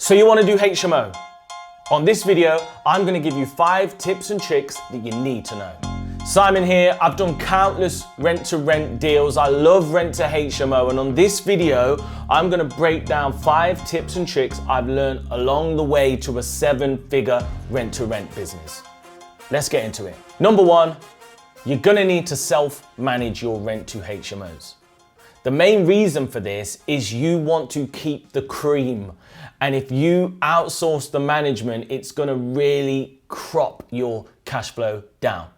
So you want to do HMO? On this video, I'm going to give you 5 tips and tricks that you need to know. Simon here, I've done countless rent-to-rent deals. I love Rent-to-HMO, and on this video, I'm going to break down 5 tips and tricks I've learned along the way to a 7-figure rent-to-rent business. Let's get into it. Number 1, you're going to need to self-manage your Rent-to-HMOs. The main reason for this is you want to keep the cream. And if you outsource the management, it's going to really crop your cash flow down.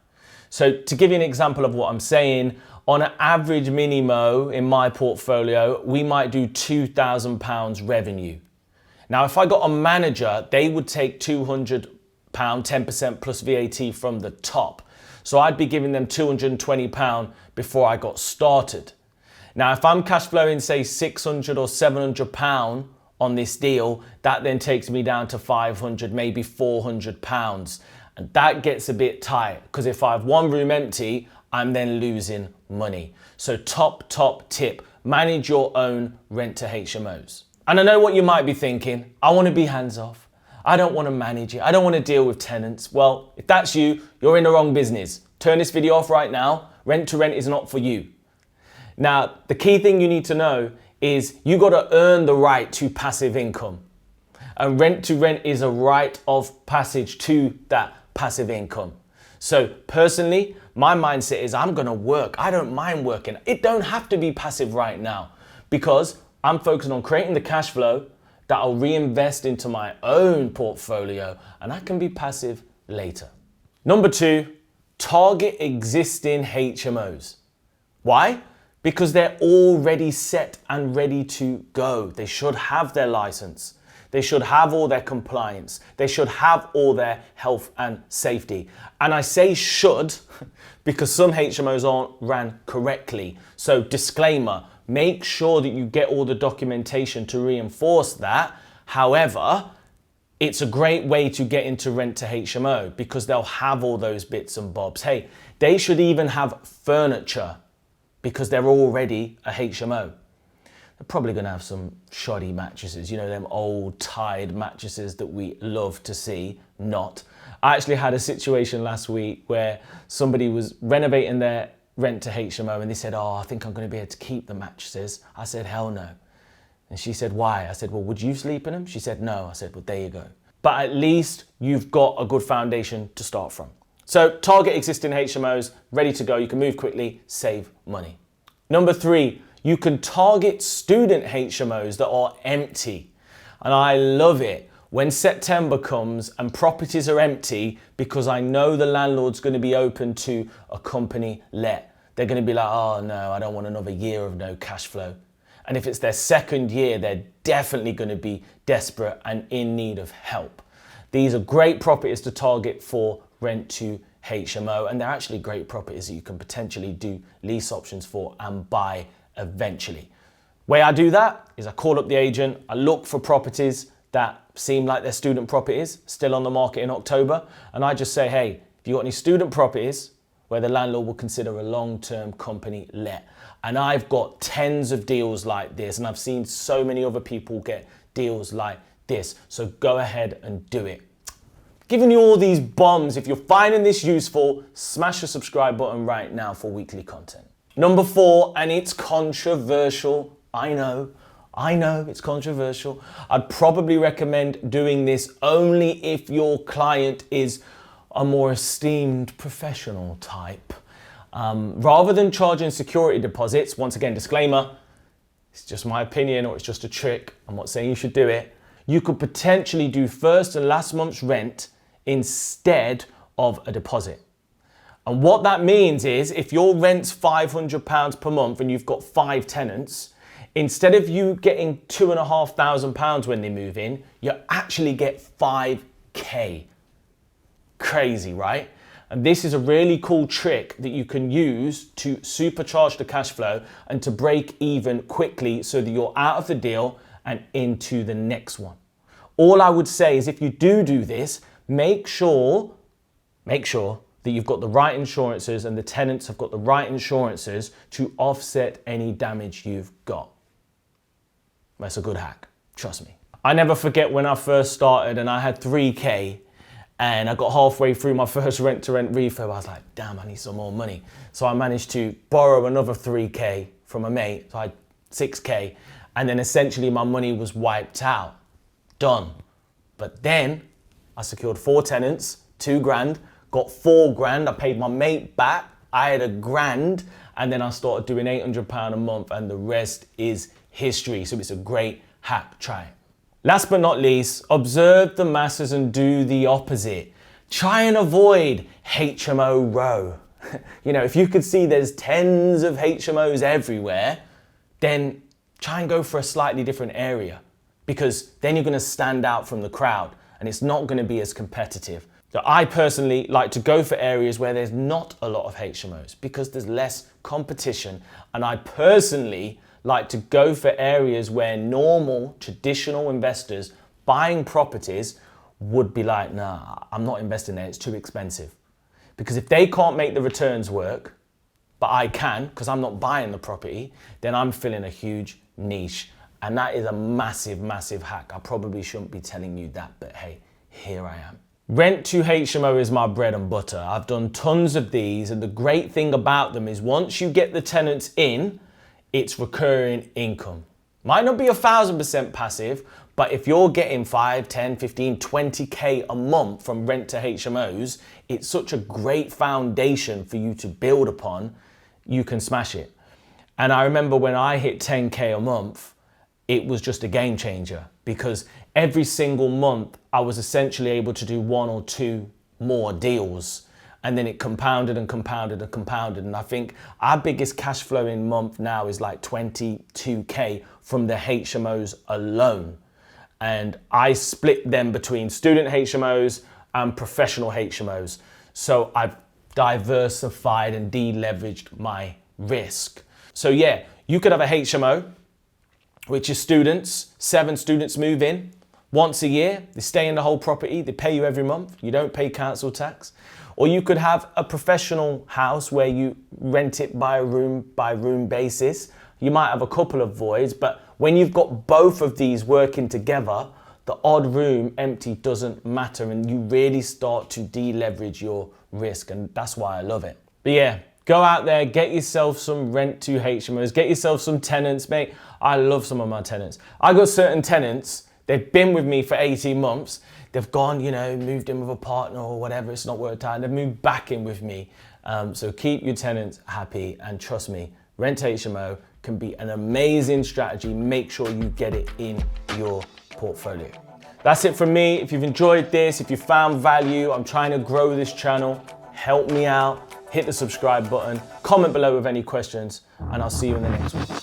So to give you an example of what I'm saying, on an average mini-mo in my portfolio, we might do £2,000 revenue. Now, if I got a manager, they would take £200, 10% plus VAT from the top. So I'd be giving them £220 before I got started. Now, if I'm cash flowing, say £600 or £700 on this deal, that then takes me down to £500, maybe £400. And that gets a bit tight because if I have one room empty, I'm then losing money. So top tip, manage your own Rent-to-HMOs. And I know what you might be thinking, I want to be hands off. I don't want to manage it. I don't want to deal with tenants. Well, if that's you, you're in the wrong business. Turn this video off right now. Rent-to-rent is not for you. Now, the key thing you need to know is you got to earn the right to passive income. And rent-to-rent is a rite of passage to that passive income. So personally, my mindset is I'm going to work. I don't mind working. It don't have to be passive right now because I'm focusing on creating the cash flow that I'll reinvest into my own portfolio and I can be passive later. Number 2, target existing HMOs. Why? Because they're already set and ready to go. They should have their license. They should have all their compliance. They should have all their health and safety. And I say should because some HMOs aren't ran correctly. So disclaimer, make sure that you get all the documentation to reinforce that. However, it's a great way to get into Rent-to-HMO because they'll have all those bits and bobs. Hey, they should even have furniture because they're already a HMO. They're probably going to have some shoddy mattresses, you know, them old tired mattresses that we love to see. Not. I actually had a situation last week where somebody was renovating their Rent-to-HMO and they said, oh, I think I'm going to be able to keep the mattresses. I said, hell no. And she said, why? I said, well, would you sleep in them? She said, no. I said, well, there you go. But at least you've got a good foundation to start from. So target existing HMOs, ready to go. You can move quickly, save money. Number 3, you can target student HMOs that are empty. And I love it when September comes and properties are empty because I know the landlord's going to be open to a company let. They're going to be like, oh no, I don't want another year of no cash flow. And if it's their second year, they're definitely going to be desperate and in need of help. These are great properties to target for Rent-to-HMO, and they're actually great properties that you can potentially do lease options for and buy eventually. Way I do that is I call up the agent, I look for properties that seem like they're student properties, still on the market in October, and I just say, hey, if you got any student properties where the landlord will consider a long-term company let. And I've got tens of deals like this, and I've seen so many other people get deals like this. So go ahead and do it. Giving you all these bombs. If you're finding this useful, smash the subscribe button right now for weekly content. Number 4, and it's controversial. I know it's controversial. I'd probably recommend doing this only if your client is a more esteemed professional type. Rather than charging security deposits, once again, disclaimer, it's just my opinion or it's just a trick. I'm not saying you should do it. You could potentially do first and last month's rent instead of a deposit. And what that means is if your rent's £500 per month and you've got 5 tenants, instead of you getting £2,500 when they move in, you actually get 5K. Crazy, right? And this is a really cool trick that you can use to supercharge the cash flow and to break even quickly so that you're out of the deal and into the next one. All I would say is if you do this, make sure that you've got the right insurances and the tenants have got the right insurances to offset any damage you've got. That's a good hack, trust me. I never forget when I first started and I had 3K and I got halfway through my first rent-to-rent refurb. I was like, damn, I need some more money. So I managed to borrow another 3K from a mate. So I had 6K. And then essentially my money was wiped out. Done. But then I secured 4 tenants, 2 grand, got 4 grand. I paid my mate back. I had £1,000. And then I started doing £800 a month and the rest is history. So it's a great hack. Try it. Last but not least, observe the masses and do the opposite. Try and avoid HMO row. You know, if you could see there's tens of HMOs everywhere, then try and go for a slightly different area, because then you're going to stand out from the crowd and it's not going to be as competitive. So I personally like to go for areas where there's not a lot of HMOs because there's less competition, and I personally like to go for areas where normal, traditional investors buying properties would be like, nah, I'm not investing there, it's too expensive. Because if they can't make the returns work, but I can, because I'm not buying the property, then I'm filling a huge niche. And that is a massive, massive hack. I probably shouldn't be telling you that, but hey, here I am. Rent-to-HMO is my bread and butter. I've done tons of these, and the great thing about them is once you get the tenants in, it's recurring income. Might not be 1,000% passive, but if you're getting 5, 10, 15, 20K a month from rent to HMOs, it's such a great foundation for you to build upon. You can smash it. And I remember when I hit 10K a month, it was just a game changer, because every single month I was essentially able to do 1 or 2 more deals. And then it compounded and compounded and compounded. And I think our biggest cash flow in month now is like 22K from the HMOs alone. And I split them between student HMOs and professional HMOs. So I've diversified and deleveraged my risk. So yeah, you could have a HMO, which is students. 7 students move in once a year. They stay in the whole property. They pay you every month. You don't pay council tax. Or you could have a professional house where you rent it by room basis. You might have a couple of voids, but when you've got both of these working together, the odd room empty doesn't matter, and you really start to deleverage your risk, and that's why I love it. But yeah, go out there, get yourself some rent-to-HMOs, get yourself some tenants, mate. I love some of my tenants. I got certain tenants, they've been with me for 18 months. They've gone, you know, moved in with a partner or whatever, it's not worked out. They've moved back in with me. So keep your tenants happy, and trust me, Rent-to-HMO can be an amazing strategy. Make sure you get it in your portfolio. That's it from me. If you've enjoyed this, if you found value, I'm trying to grow this channel. Help me out, hit the subscribe button, comment below with any questions, and I'll see you in the next one.